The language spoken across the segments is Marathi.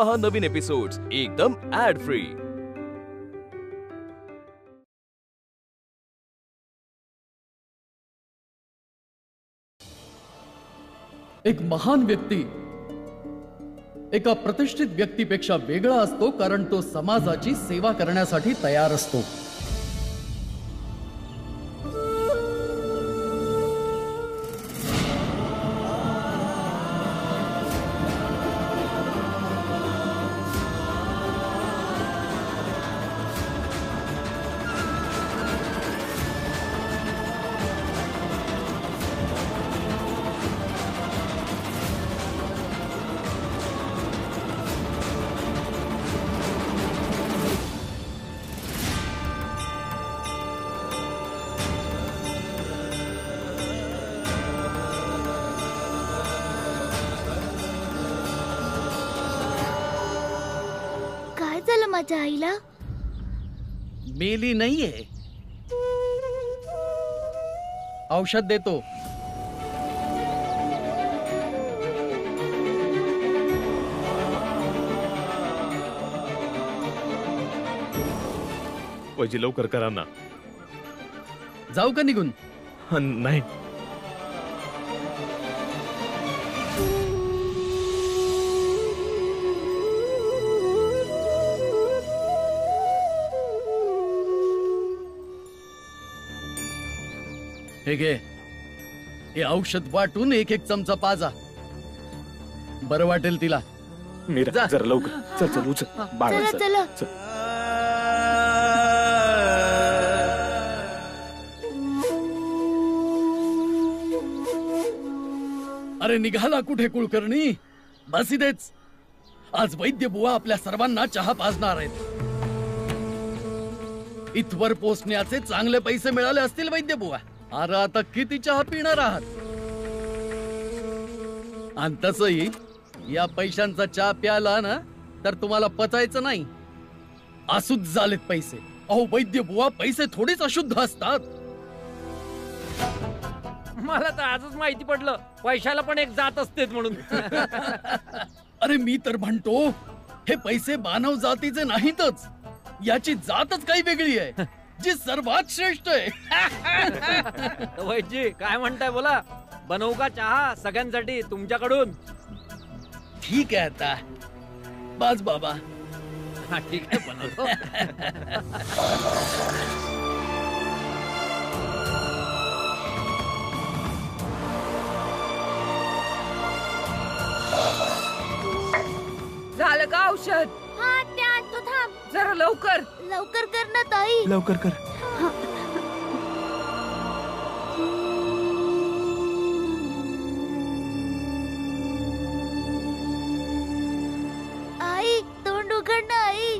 पहा नवीन एपिसोड्स एकदम ऍड फ्री। एक महान व्यक्ती एका प्रतिष्ठित व्यक्तीपेक्षा वेगळा असतो कारण तो समाजाची सेवा करण्यासाठी तयार असतो। माझ्या आईला मेली नाहीये, औषध देतो। वैजी लवकर करा ना। जाऊ का निघून? नाही, हे घे, हे औषध वाटून एक एक चमचा पाजा, बरं वाटेल तिला। मीरा जरा लवकर चल चल उचल बाळा चला चला चल। अरे निघाला कुठे कुलकर्णी? बस इथेच। आज वैद्य बुवा आपल्या सर्वांना चहा पाजणार आहेत। इथवर पोचण्याचे चांगले पैसे मिळाले असतील वैद्य बुवा। अरे आता किती चहा पिणार आहात? आणि तसंही या पैशांचा चहा प्याला ना तर तुम्हाला पचायचं नाही, अशुद्ध झालेत पैसे। अहो वैद्य बुवा, पैसे थोडीच अशुद्ध असतात। मला तर आजच माहिती पडलं पैशाला पण एक जात असते म्हणून। अरे मी तर म्हणतो हे पैसे मानव जातीचे नाहीतच, याची जातच काही वेगळी आहे जी सर्वात श्रेष्ठ आहे। वैजी काय म्हणताय बोला, बनवू का चहा सगळ्यांसाठी तुमच्याकडून? ठीक आहे आता बाज बाबा। हा ठीक आहे बनवतो। झालं का औषध? हा त्या तू थांब जरा लवकर लवकर कर ना ताई। लवकर कर। आई तोंड उघड ना आई।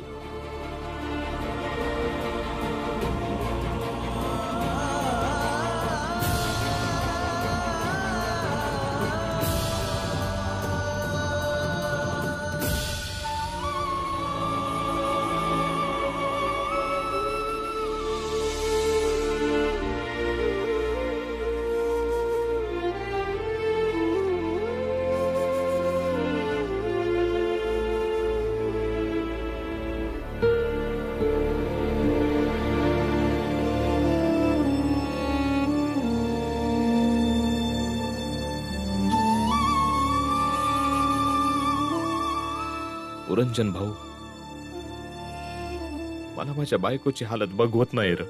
पुरंजन भाऊ, मला माझ्या बायकोची हालत बघवत नाही र,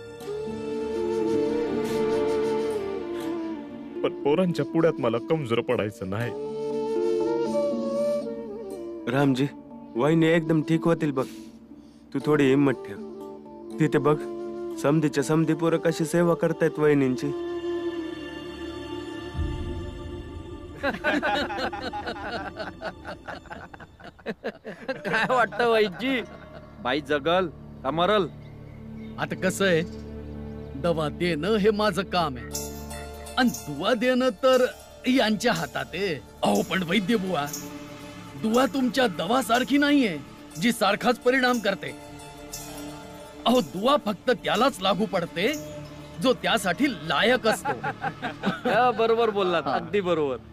पण पोरांच्या पुढ्यात मला कमजोर पडायचं नाही। रामजी, वहिनी एकदम ठीक होतील बघ, तू थोडी हिम्मत ठेव। तिथे बघ समधीच्या समधी पोरं कशी सेवा करतायत वहिनींची। काय वाटतं वैजी, बाई जगल का मरल? आता कसं आहे, दवा देणं हे माझं काम आहे आणि दुवा देणं तर यांच्या हातात आहे। अहो पण वैद्य बुवा, दुवा तुमच्या दवा सारखी नाहीये जी सारखाच परिणाम करते। अहो दुवा फक्त त्यालाच लागू पडते जो त्यासाठी लायक असतो। बरोबर बोललात, अगदी बरोबर।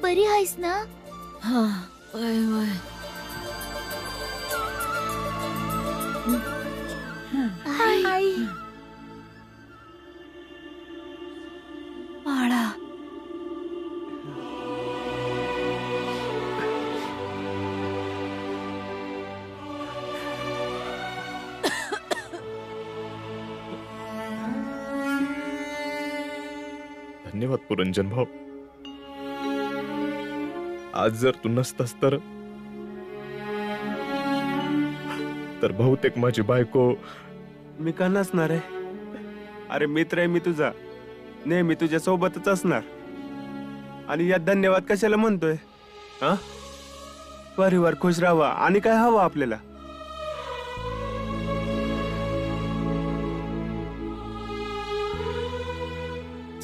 बरी आहेस ना? हा वय वय आई बाळा धन्यवाद पुरंजन भाऊ. आज जर तू नसतास तर बहुतेक माझी बायको. मी का नसणार आहे? अरे मित्र आहे मी तुझा, नेहमी तुझ्या सोबतच असणार. आणि यात धन्यवाद कशाला म्हणतोय? हा, परिवार खुश राहावा आणि काय हवं आपल्याला?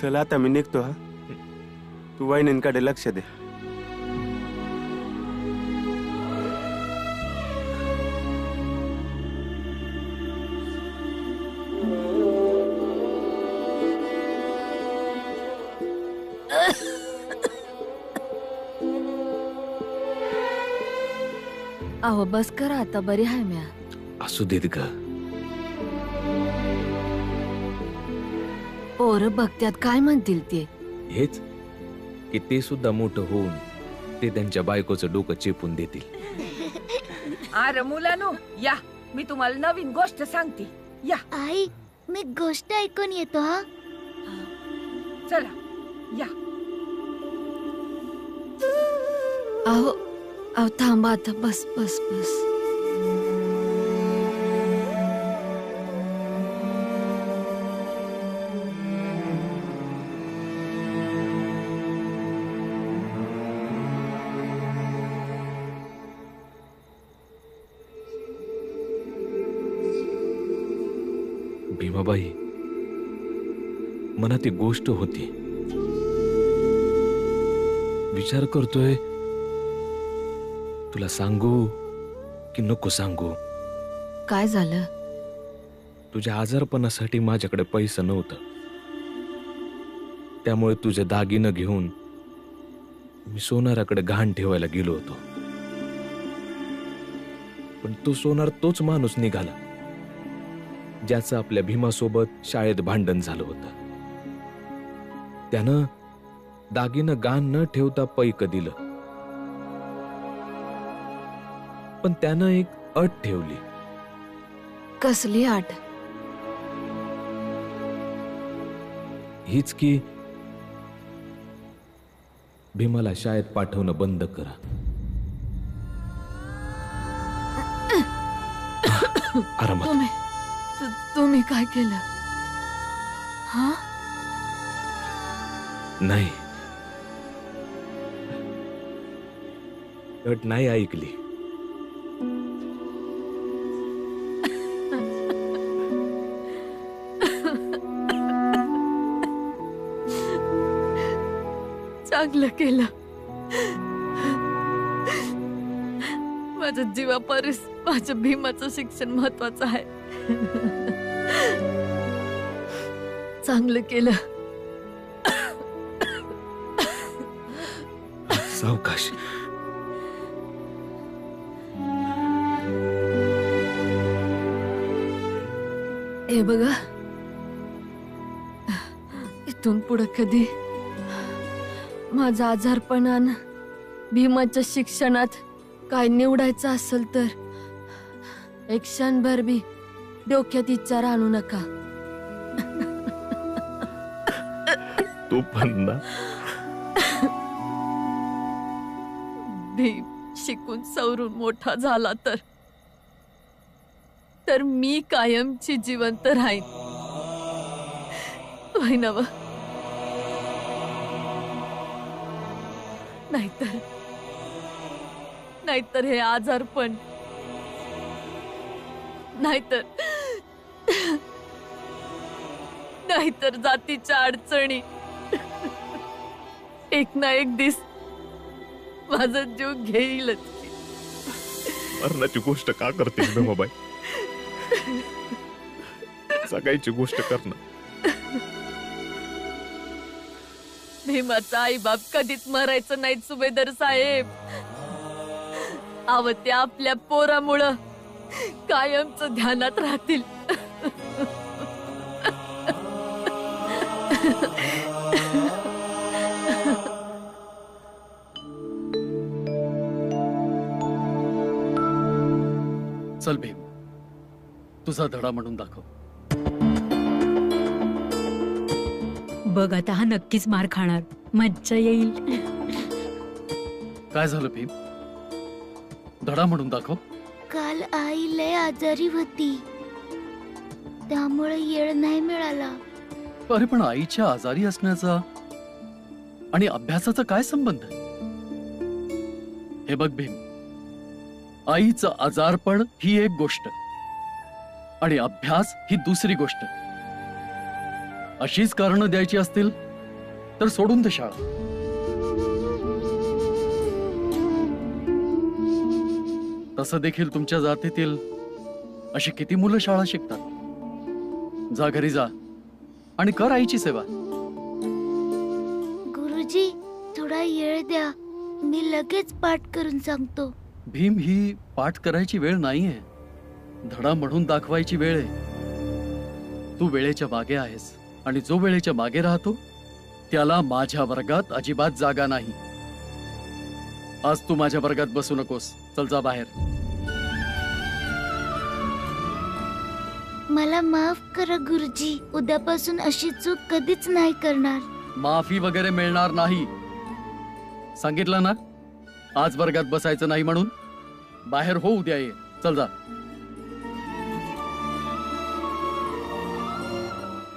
चल आता मी निघतो. हा, तू वहिनींकडे लक्ष दे. अहो बस करा आता, बरी आहे म्या. असू देत ग. पोरं बघत्यात काय म्हणतील ते. हेच की ते सुद्धा मोठं होऊन ते त्यांच्या बायकोचं डोकं चेपून देतील. अरे मुलांनो या, मी तुम्हाला नवीन गोष्ट सांगते. या आई, मी गोष्ट ऐकून येतो. हा, चला या. अहो अहो थांबा आता, बस बस बस. भीमाबाई, मनात एक गोष्ट होती. विचार करतोय तुला सांगू की नको सांगू. काय झालं? तुझ्या आजारपणासाठी माझ्याकडे पैसा नव्हता. त्यामुळे तुझे दागिनं घेऊन मी सोनाराकडे गहाण ठेवायला गेलो होतो. पण तो सोनार तोच माणूस निघाला ज्याचं आपल्या भीमासोबत शाळेत भांडण झालं होतं. त्यानं दागिनं गहाण न ठेवता पैक दिलं. पण त्यानं एक अट ठेवली. कसली अट? हीच की भीमाला शाळेत पाठवणं बंद करा. आरामात. तुम्ही काय केलं? हा, नाही, अट नाही ऐकली. चांगलं केलं. माझ्या जीवापरीस माझ्या भीमाचं शिक्षण महत्वाचं आहे. चांगलं केलं. सावकाश. हे बघा, इथून पुढे कधी माझा आजारपणान भीमाच्या शिक्षणात काय निवडायचं असेल तर एक क्षणभर बी डोक्यात विचार आणू नका. तू पण ना. भीम शिकून सवरून मोठा झाला तर मी कायमची जिवंत राहीन. होय ना व? नाहीतर हे आजारपण, नाहीतर जातीच्या अडचणी एक ना एक दिस माझा जीव घेईलच. मरणाची गोष्ट का करते भीमाबाई? जगायची गोष्ट कर ना. भीमाचा आई बाप कधीच मरायचं नाहीत सुभेदार साहेब. अव ते आपल्या पोरामुळं कायमच ध्यानात राहतील. चल भीम, तुझा धडा म्हणून दाखव. बघ आता हा नक्कीच मार खाणार, मज्जा येईल. काय झालं भीम? धडा म्हणून दाखव. काल आई लय आजारी होती, त्यामुळे येळ नाही मिळाला. अरे पण आईच्या आजारी असण्याचा आणि अभ्यासाचा काय संबंध आहे? हे बघ भीम, आईचं आजारपण ही एक गोष्ट आणि अभ्यास ही दुसरी गोष्ट. अशीच कारणं द्यायची असतील तर सोडून दे शाळा. तसं देखील तुमच्या जातीतील अशी किती मुलं शाळा शिकतात. जा घरी जा आणि कर आईची सेवा. गुरुजी, थोडा येळ द्या, मी लगेच पाठ करून सांगतो. भीम, ही पाठ करायची वेळ नाहीये, धडा म्हणून दाखवायची वेळ आहे. तू वेळेच्या मागे आहेस आणि जो वेळेच्या मागे राहतो त्याला माझ्या वर्गात अजिबात जागा नाही. आज तू माझ्या वर्गात बसू नकोस. चल जा बाहेर. मला माफ करा गुरुजी, उद्यापासून अशी चूक कधीच नाही करणार. माफी वगैरे मिळणार नाही. सांगितलं ना, आज वर्गात बसायचं नाही म्हणून. बाहेर हो, उद्या ये. चल जा.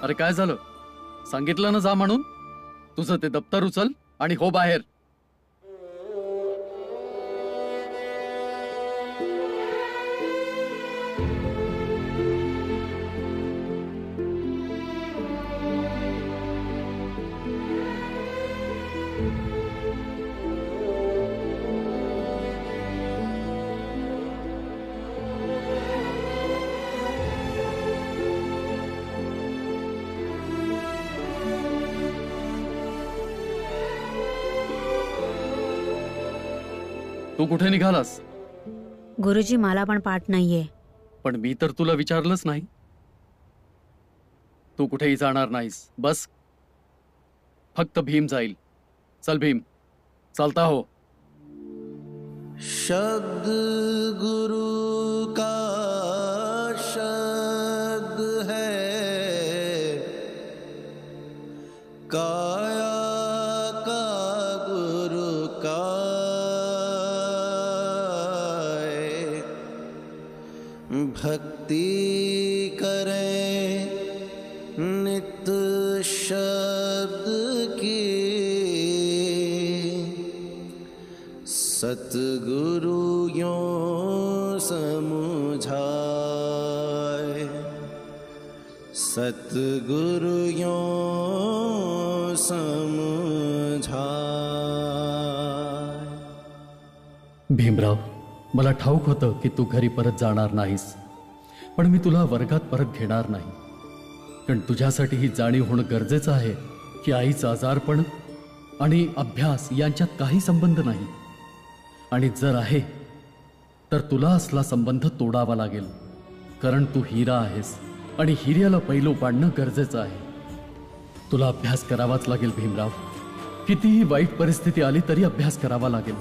अरे काय झालं? सांगितलं ना जा म्हणून. तुझं ते दप्तर उचल आणि हो बाहेर. तू कुठे निघालास? गुरुजी, मला पण पाठ नाहीये. पण मी तर तुला विचारलंच नाही. तू कुठेही जाणार नाहीस. बस फक्त भीम जाईल. चल भीम, चालता हो. शब्द गुरु का शब्द है, काया का गुरु का. भक्ति करें नित शब्द की, सतगुरु यों समझाए, सतगुरु यों समझाए. भीमराव, मला ठाऊक होतं की तू घरी परत जाणार नाहीस, पण मी तुला वर्गात परत घेणार नाही. कारण तुझ्यासाठी ही जाणीव होणं गरजेचं आहे की आईचं आजारपण आणि अभ्यास यांच्यात काही संबंध नाही. आणि जर आहे तर तुला असला संबंध तोडावा लागेल. कारण तू हिरा आहेस आणि हिऱ्याला पैलू पाडणं गरजेचं आहे. तुला अभ्यास करावाच लागेल भीमराव. कितीही वाईट परिस्थिती आली तरी अभ्यास करावा लागेल.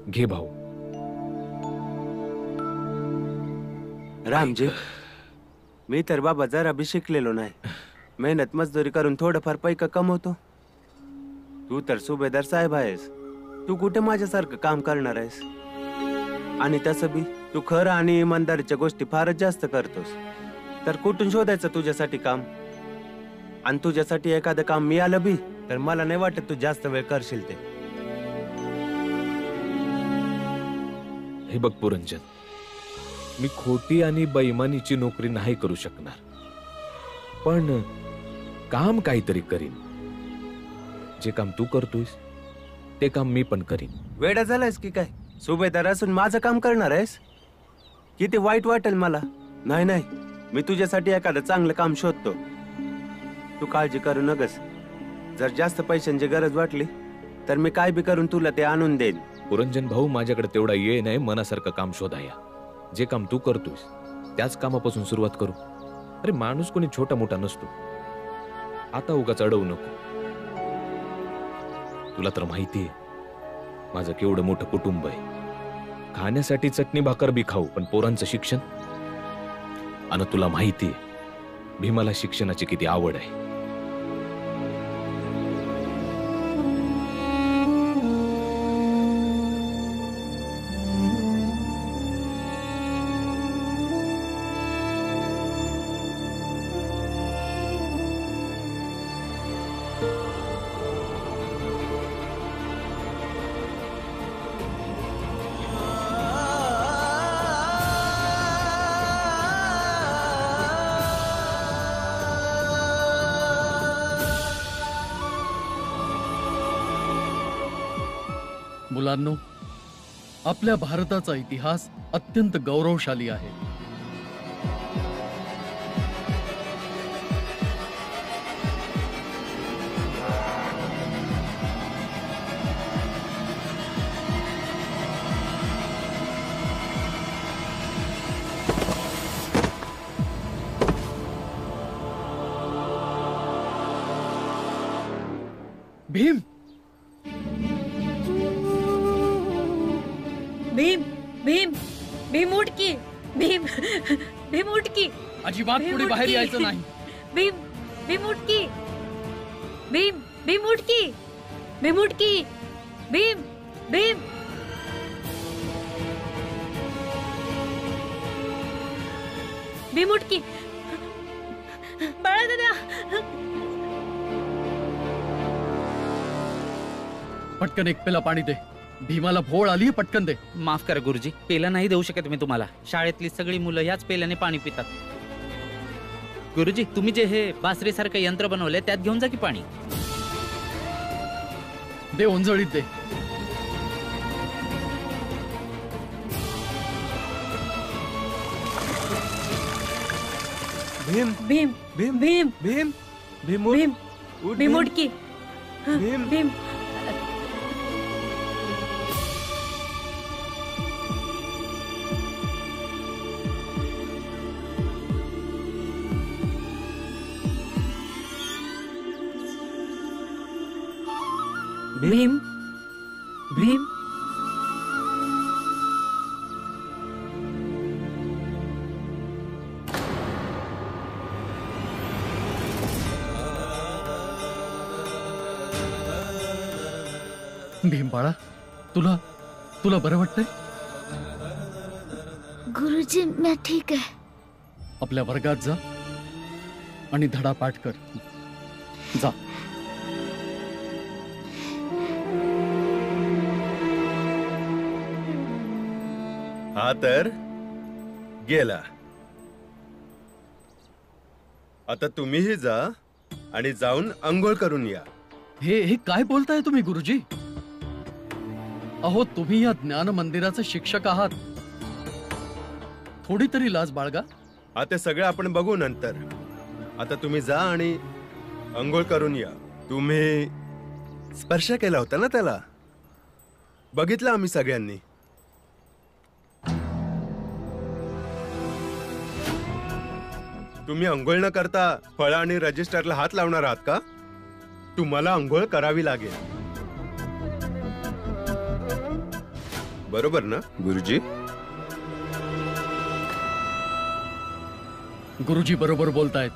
घे भाऊ. रामजी, मी तर बाबा जरा बी शिकलेलो नाही. मेहनत मजदुरी करून थोडंफार पैका कमवतो. तू तर सुभेदार साहेब आहेस. तू कुठे माझ्यासारखं काम करणार आहेस? आणि तसं बी तू खरं आणि इमानदारीच्या गोष्टी फारच जास्त करतोस. तर कुठून शोधायचं तुझ्यासाठी काम? आणि तुझ्यासाठी एखादं काम मिळालं बी तर मला नाही वाटत तू जास्त वेळ करशील ते. हे बघ पुरंजन, मी खोटी आणि बेईमानीची नोकरी नाही करू शकणार, पण काम काहीतरी करीन. जे काम तू करतोयस ते काम मी पण करीन. वेडा झालायस की काय? सुभेदार असून माझं काम करणार आहेस? किती वाईट वाटेल मला. नाही नाही, मी तुझ्यासाठी एखादं चांगलं काम शोधतो. तू काळजी करू नकस. जर जास्त पैशांची गरज वाटली तर मी काय बी करून तुला ते आणून देईन. पुरंजन भाऊ, माझ्याकडे तेवढा ये नाही मनासारखं काम शोधाया. जे काम तू करतोस त्याच कामापासून सुरुवात करू. अरे माणूस कोणी छोटा मोठा नसतो. आता उगाच अडवू नको. तुला तर माहितीये माझं केवढं मोठं कुटुंब आहे. खाण्यासाठी चटणी भाकर बी खाऊ, पण पोरांचं शिक्षण. आणि तुला माहितीये भीमाला शिक्षणाची किती आवड आहे. मुलांनो, आपल्या भारताचा इतिहास अत्यंत गौरवशाली आहे. भीम, भीम भीम भीम उठ की. भीम भीम उठ की. अजिबात पुढे बाहेर यायचं नाही. भीम भीम उठ की. भीम भीम उठ की. भीम उठ की. भीम भीम भीम उठ की. बाळा दादा, पटकन एक पेला पाणी दे. भीमाला भोळ आली, पटकन दे. माफ करा गुरुजी, पेला नाही देऊ शकत मी तुम्हाला. शाळेतली सगळी मुलं याच पेल्याने पाणी पितात. गुरुजी, तुम्ही जे हे बासरीसारखं यंत्र बनवलंय त्यात घेऊन जा की पाणी. दे, ओंजळीत दे. भीम भीम भीम भीम भीम भीम भीम उठ भीम उठ की. भीम भीम भीम भीम भीम बाळा, तुला तुला बरं वाटतंय? गुरुजी, मैं ठीक आहे. आपल्या वर्गात जा आणि धडा पाठ कर. जा. हा तर गेला. आता तुम्हीही जा आणि जाऊन अंघोळ करून या. हे काय बोलताय तुम्ही गुरुजी? अहो, तुम्ही या ज्ञान मंदिराचे शिक्षक आहात. थोडी तरी लाज बाळगा. आता सगळं आपण बघू नंतर. आता तुम्ही जा आणि अंघोळ करून या. तुम्ही स्पर्श केला होता ना त्याला, बघितलं आम्ही सगळ्यांनी. तुम्ही अंघोळ न करता फळ आणि रजिस्टरला हात लावणार आहात का? तुम्हाला अंघोळ करावी लागेल, बरोबर ना गुरुजी? गुरुजी बरोबर बोलतायत.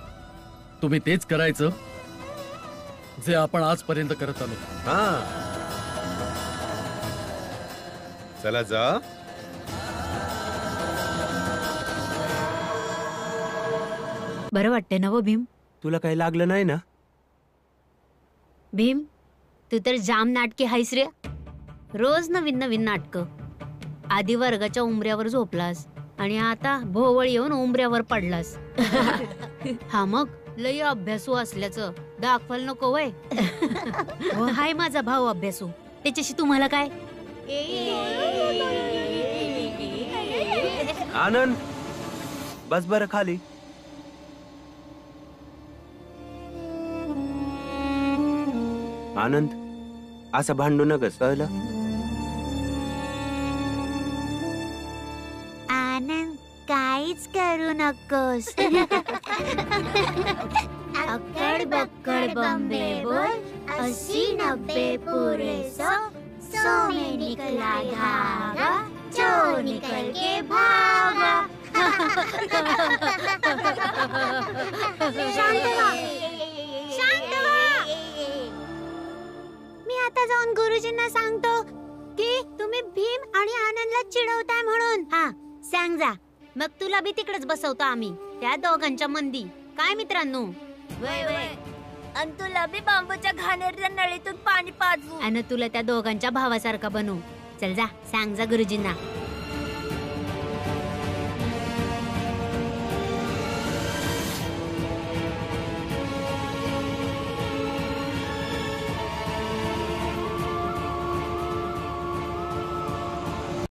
तुम्ही तेच करायचं जे आपण आजपर्यंत करत आलो. हा, चला जा. बरं वाटतंय ना वो भीम? तुला काही लागलं नाही ना? भीम, तू तर जाम नाटके हायस रे. रोज नवीन नवीन नाटक. आधी वर्गाच्या उंबऱ्यावर झोपलास आणि आता भोवळ येऊन उंबऱ्यावर पडलास. हा, मग लय अभ्यासू असल्याचं दाखवायला नको वय. हाय माझा भाऊ अभ्यासू, त्याच्याशी तुम्हाला काय? आनंद बस बरं खाली. आनंद असं भांडू नकस कळलं. आनंद काहीच करू नकोस. अक्कड बक्कड बम्बे बोल 80-90 पूरे 100 में निकला धागा जो निकल के भागा. शांत व्हा. शांत व्हा. मी आता जाऊन गुरुजींना सांगतो की तुम्ही भीम आणि आनंदला चिडवताय म्हणून. हा सांग जा. मग तुला बी तिकडेच बसवतो आम्ही त्या दोघांच्या मंदी. काय मित्रांनो? वय वय. आणि तुला बी बांबूच्या घाणेरड्या नळीतून पाणी पाजवू. आणि तुला त्या दोघांच्या भावासारखा बनवू. चल जा सांग जा गुरुजींना.